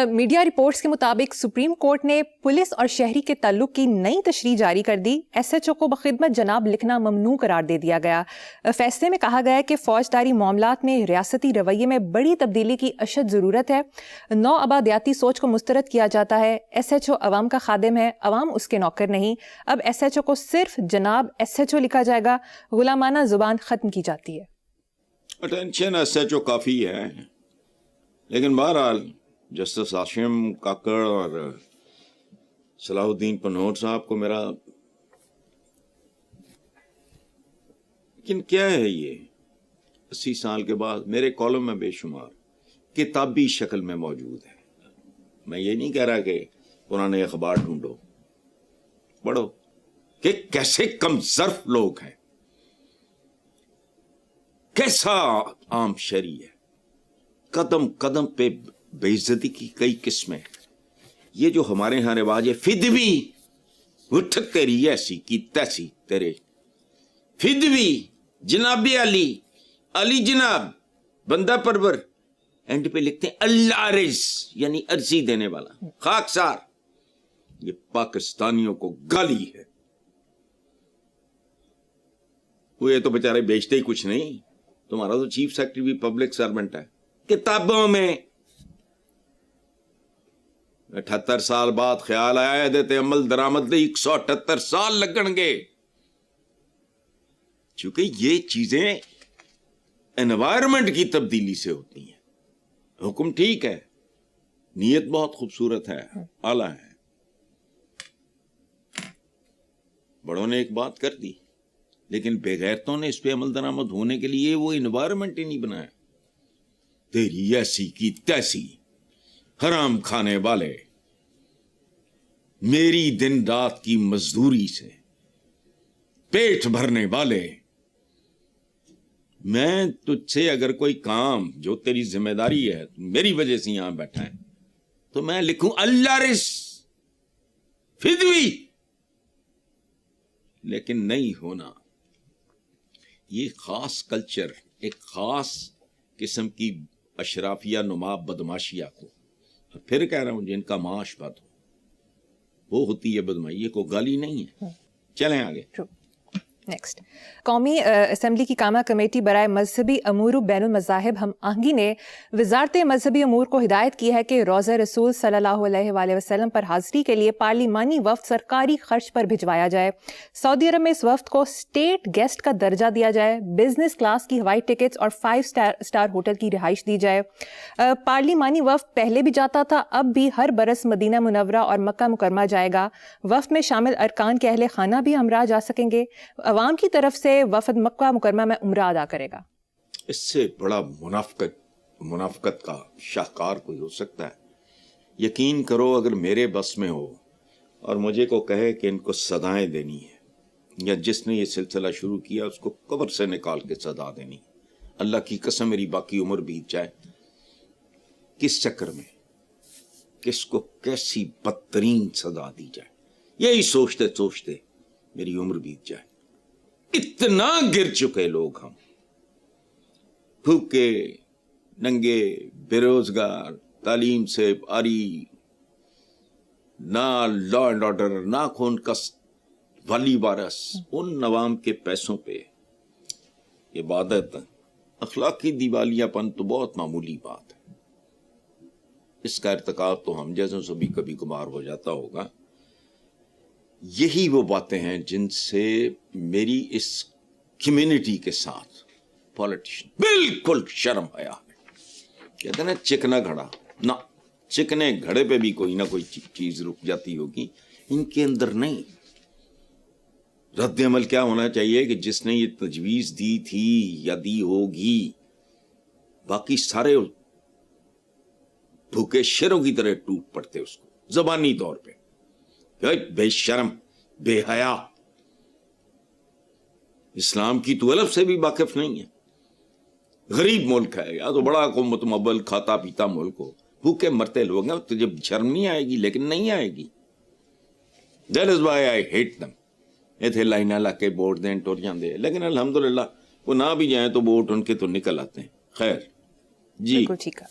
Media reports کے مطابق supreme court نے پولیس اور شہری کے تعلق کی نئی تشریح جاری کر دی. SHO کو بخدمت جناب لکھنا ممنوع قرار دے دیا گیا. فیصلے میں کہا گیا کہ فوجداری معاملات میں ریاستی رویے میں بڑی تبدیلی کی اشد ضرورت ہے. نو آبادیاتی سوچ کو مسترد کیا جاتا ہے. SHO عوام کا خادم ہے, عوام اس کے نوکر نہیں. اب SHO کو صرف جناب SHO لکھا جائے گا. غلامانہ زبان ختم کی جاتی ہے. اٹینشن SHO کافی ہے, لیکن بہرحال جسٹس ہاشم کاکڑ اور صلاح الدین پنہور صاحب کو میرا, لیکن کیا ہے یہ 80 سال کے بعد میرے کالم میں بے شمار کتابی شکل میں موجود ہے. میں یہ نہیں کہہ رہا کہ پرانے اخبار ڈھونڈو, پڑھو کہ کیسے کم ظرف لوگ ہیں, کیسا عام شہری ہے, قدم قدم پہ بے عزتی کی کئی قسمیں. یہ جو ہمارے ہاں رواج ہے فدوی, اٹھ تیری ایسی کی تیسی تیرے فدوی, جناب علی, علی جناب, بندہ پرور, اینڈ پہ لکھتے ہیں اللہ رز یعنی عرضی دینے والا, خاکسار. یہ پاکستانیوں کو گالی ہے. وہ یہ تو بیچارے بیچتے ہی کچھ نہیں. تمہارا تو چیف سیکرٹری بھی پبلک سرونٹ ہے. کتابوں میں 78 سال بعد خیال آیا دیتے عمل درآمد دے 178 سال لگن گے, چونکہ یہ چیزیں انوائرمنٹ کی تبدیلی سے ہوتی ہیں. حکم ٹھیک ہے, نیت بہت خوبصورت ہے, اعلیٰ ہے, بڑوں نے ایک بات کر دی, لیکن بےغیرتوں نے اس پہ عمل درآمد ہونے کے لیے وہ انوائرمنٹ ہی نہیں بنایا. تیری ایسی کی تیسی, حرام کھانے والے, میری دن رات کی مزدوری سے پیٹ بھرنے والے. میں تجھ سے اگر کوئی کام جو تیری ذمہ داری ہے, میری وجہ سے یہاں بیٹھا ہے, تو میں لکھوں اللہ رس فدوی, لیکن نہیں ہونا. یہ خاص کلچر, ایک خاص قسم کی اشرافیہ نما بدماشیہ کو, پھر کہہ رہا ہوں جن کا معاش بد ہو, وہ ہوتی ہے بدماشی, یہ کوئی گالی نہیں ہے. چلیں آگے. نیکسٹ, قومی اسمبلی کی کامہ کمیٹی برائے مذہبی امور و بین المذاہب ہم آہنگی نے وزارت مذہبی امور کو ہدایت کی ہے کہ روضہ رسول صلی اللہ علیہ وآلہ وسلم پر حاضری کے لیے پارلیمانی وفد سرکاری خرچ پر بھجوایا جائے. سعودی عرب میں اس وفد کو اسٹیٹ گیسٹ کا درجہ دیا جائے. بزنس کلاس کی ہوائی ٹکٹس اور 5 اسٹار ہوٹل کی رہائش دی جائے. پارلیمانی وفد پہلے بھی جاتا تھا, اب بھی ہر برس مدینہ منورہ اور مکہ مکرمہ جائے گا. وفد میں شامل ارکان کے اہل خانہ بھی ہمراہ جا سکیں گے. عوام کی طرف سے وفد مکہ مکرمہ میں عمرہ ادا کرے گا. اس سے بڑا منافقت کا شاہکار کوئی ہو سکتا ہے؟ یقین کرو اگر میرے بس میں ہو اور مجھے کو کہے کہ ان کو سزائیں دینی ہے, یا جس نے یہ سلسلہ شروع کیا اس کو قبر سے نکال کے سزا دینی, اللہ کی قسم میری باقی عمر بیت جائے کس چکر میں, کس کو کیسی بدترین سزا دی جائے, یہی سوچتے سوچتے میری عمر بیت جائے. اتنا گر چکے لوگ ہم, بھوکے ننگے, بے روزگار, تعلیم سے آری, نہ لا اینڈ آرڈر, نہ خون کا والی وارث. ان عوام کے پیسوں پہ عبادت, اخلاقی دیوالیہ پن تو بہت معمولی بات ہے. اس کا ارتکاب تو ہم جیسوں سے بھی کبھی کبھار ہو جاتا ہوگا. یہی وہ باتیں ہیں جن سے میری اس کمیونٹی کے ساتھ پولیٹیشن بالکل شرم حیا ہے. کہتے ہیں نا چکنا گھڑا, نہ چکنے گھڑے پہ بھی کوئی نہ کوئی چیز رک جاتی ہوگی, ان کے اندر نہیں. رد عمل کیا ہونا چاہیے کہ جس نے یہ تجویز دی تھی یا دی ہوگی, باقی سارے بھوکے شیروں کی طرح ٹوٹ پڑتے اس کو زبانی طور پہ. بے شرم, بے حیا, اسلام کی تو الف سے بھی واقف نہیں ہے. غریب ملک ہے, یا تو بڑا کو متمول کھاتا پیتا ملک ہو, بھوکے مرتے لوگ ہیں, تجھے شرم نہیں آئے گی, لیکن نہیں آئے گی. That is why I hate them. ایتھے لائنہ لا کے ووٹ دیں ٹور جاندے, لیکن الحمدللہ وہ نہ بھی جائیں تو ووٹ ان کے تو نکل آتے ہیں. خیر جی بالکل ٹھیک ہے.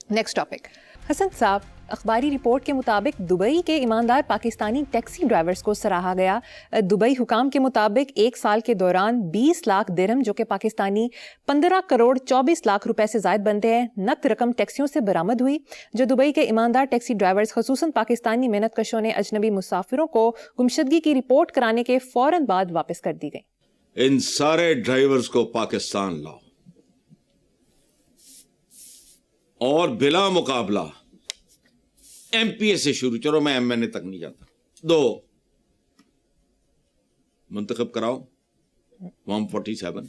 نیکسٹ ٹاپک, حسن صاحب، اخباری رپورٹ کے مطابق دبئی کے ایماندار پاکستانی ٹیکسی ڈرائیورز کو سراہا گیا. دبئی حکام کے مطابق 1 سال کے دوران 20 لاکھ درہم جو کہ پاکستانی 15 کروڑ 24 لاکھ روپے سے زائد بنتے ہیں نقد رقم ٹیکسیوں سے برآمد ہوئی، جو دبئی کے ایماندار ٹیکسی ڈرائیورز خصوصاً پاکستانی محنت کشوں نے اجنبی مسافروں کو گمشدگی کی رپورٹ کرانے کے فوراً بعد واپس کر دی گئی. ان سارے ڈرائیورز کو پاکستان لاؤ اور بلا مقابلہ ایم پی اے سے شروع، چلو میں ایم این اے تک نہیں جاتا، 2 منتخب کراؤ فارم 47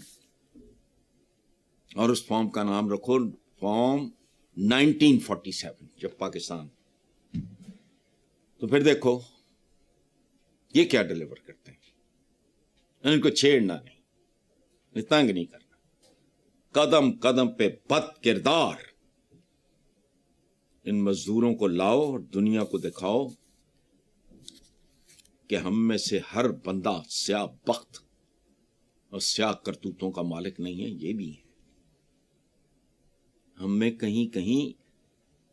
اور اس فارم کا نام رکھو فارم 1947 جب پاکستان. تو پھر دیکھو یہ کیا ڈیلیور کرتے ہیں. ان کو چھیڑنا نہیں، تنگ نہیں کرنا، قدم قدم پہ بد کردار. ان مزدوروں کو لاؤ اور دنیا کو دکھاؤ کہ ہم میں سے ہر بندہ سیاہ بخت اور سیاہ کرتوتوں کا مالک نہیں ہے. یہ بھی ہے، ہم میں کہیں کہیں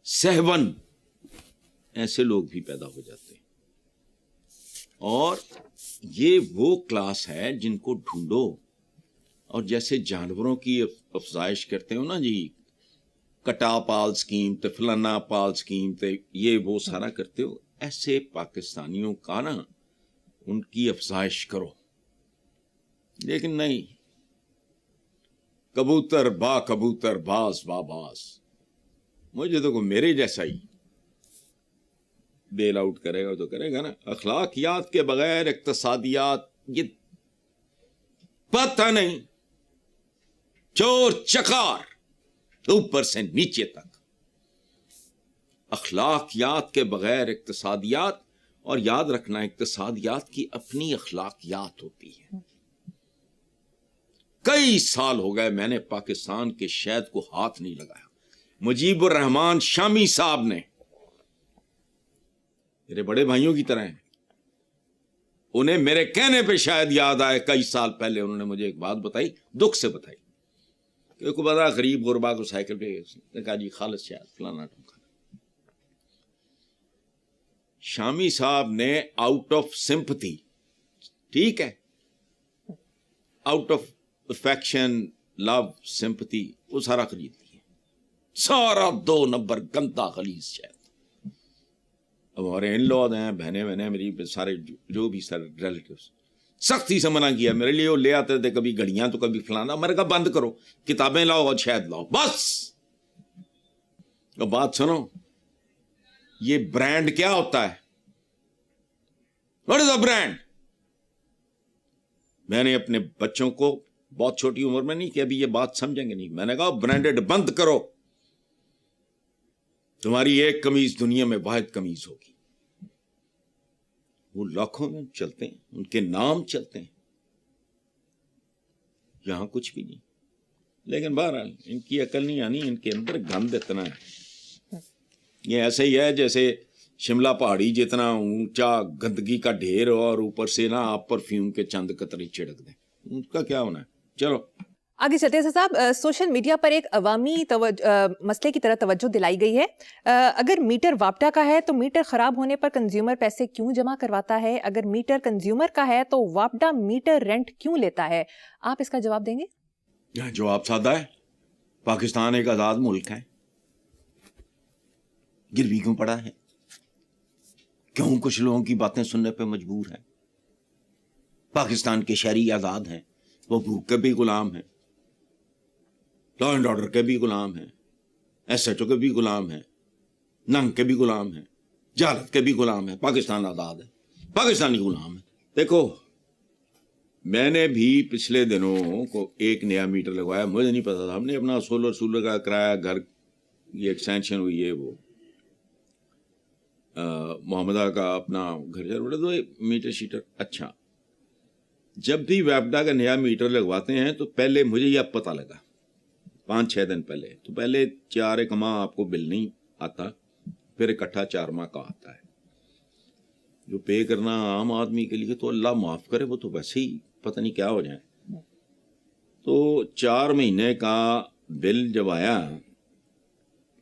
سہون ایسے لوگ بھی پیدا ہو جاتے ہیں. اور یہ وہ کلاس ہے جن کو ڈھونڈو، اور جیسے جانوروں کی افزائش کرتے ہو نا جی، کٹا پال سکیم تے فلانا پال سکیم تے یہ وہ سارا کرتے ہو، ایسے پاکستانیوں کا نا ان کی افزائش کرو. لیکن نہیں، کبوتر با کبوتر باز با باز. مجھے تو میرے جیسا ہی بیل آؤٹ کرے گا تو کرے گا نا. اخلاقیات کے بغیر اقتصادیات، یہ پتہ نہیں، چور چکار اوپر سے نیچے تک. اخلاقیات کے بغیر اقتصادیات، اور یاد رکھنا اقتصادیات کی اپنی اخلاقیات ہوتی ہے. کئی سال ہو گئے میں نے پاکستان کے شہد کو ہاتھ نہیں لگایا. مجیب الرحمان شامی صاحب نے، میرے بڑے بھائیوں کی طرح ہیں، انہیں میرے کہنے پہ شاید یاد آئے، کئی سال پہلے انہوں نے مجھے ایک بات بتائی، دکھ سے بتائی، کہ کو بڑا غریب غربا کو سائیکل پہ کہا جی خالص شاید فلانا ٹھمکانا. شامی صاحب نے آؤٹ آف سمپتھی، ٹھیک ہے، out of affection, love, sympathy, وہ سارا خرید لیے، سارا 2 نمبر گندا خلیز شاید. اب ہمارے ان لوگ ہیں، بہنیں بہنیں میری، سارے جو بھی سارے ریلیٹیوز سختی سے منع کیا. میرے لیے وہ لے آتے تھے کبھی گھڑیاں تو کبھی فلانا. میں نے کہا بند کرو، کتابیں لاؤ اور شہد لاؤ بس. اب بات سنو، یہ برانڈ کیا ہوتا ہے؟ What is a brand? میں نے اپنے بچوں کو بہت چھوٹی عمر میں نہیں کہ ابھی یہ بات سمجھیں گے نہیں، میں نے کہا برانڈڈ بند کرو. تمہاری ایک قمیض دنیا میں واحد قمیض ہوگی. وہ لاکھوں میں چلتے ہیں، ان کے نام چلتے ہیں، یہاں کچھ بھی نہیں. لیکن بہرحال ان کی عقل نہیں آنی، ان کے اندر گند اتنا ہے. یہ ایسے ہی ہے جیسے شملہ پہاڑی جتنا اونچا گندگی کا ڈھیر ہو اور اوپر سے نا آپ پرفیوم کے چند قطرے چھڑک دیں، ان کا کیا ہونا ہے. چلو آگے چلتے ہیں صاحب. سوشل میڈیا پر ایک عوامی مسئلے کی طرح توجہ دلائی گئی ہے. اگر میٹر واپڈا کا ہے تو میٹر خراب ہونے پر کنزیومر پیسے کیوں جمع کرواتا ہے؟ اگر میٹر کنزیومر کا ہے تو واپڈا میٹر رینٹ کیوں لیتا ہے؟ آپ اس کا جواب دیں گے؟ جواب سادہ ہے، پاکستان ایک آزاد ملک ہے، گروی کیوں پڑا ہے؟ کیوں کچھ لوگوں کی باتیں سننے پہ مجبور ہے؟ پاکستان کے شہری آزاد ہیں، وہ بھوک کے بھی غلام ہیں، لا اینڈ آرڈر کے بھی غلام ہیں، ایس ایچ او کے بھی غلام ہیں، ننگ کے بھی غلام ہیں، جہالت کے بھی غلام ہیں. پاکستان آزاد ہے، پاکستانی غلام ہے. دیکھو میں نے بھی پچھلے دنوں کو ایک نیا میٹر لگوایا، مجھے نہیں پتا تھا. ہم نے اپنا سولر کا کرایا، گھر یہ ایکسٹینشن ہوئی ہے، وہ محمدہ کا اپنا گھر جا تو میٹر شیٹر. اچھا، جب بھی ویپڈا کا نیا میٹر لگواتے ہیں تو پہلے مجھے یہ اب پتہ لگا 5-6 دن پہلے، تو پہلے 4 ماہ آپ کو بل نہیں آتا، پھر اکٹھا 4 ماہ کا آتا ہے. جو پے کرنا عام آدمی کے لیے تو اللہ معاف کرے، وہ تو ویسے ہی پتہ نہیں کیا ہو جائے. تو 4 مہینے کا بل جب آیا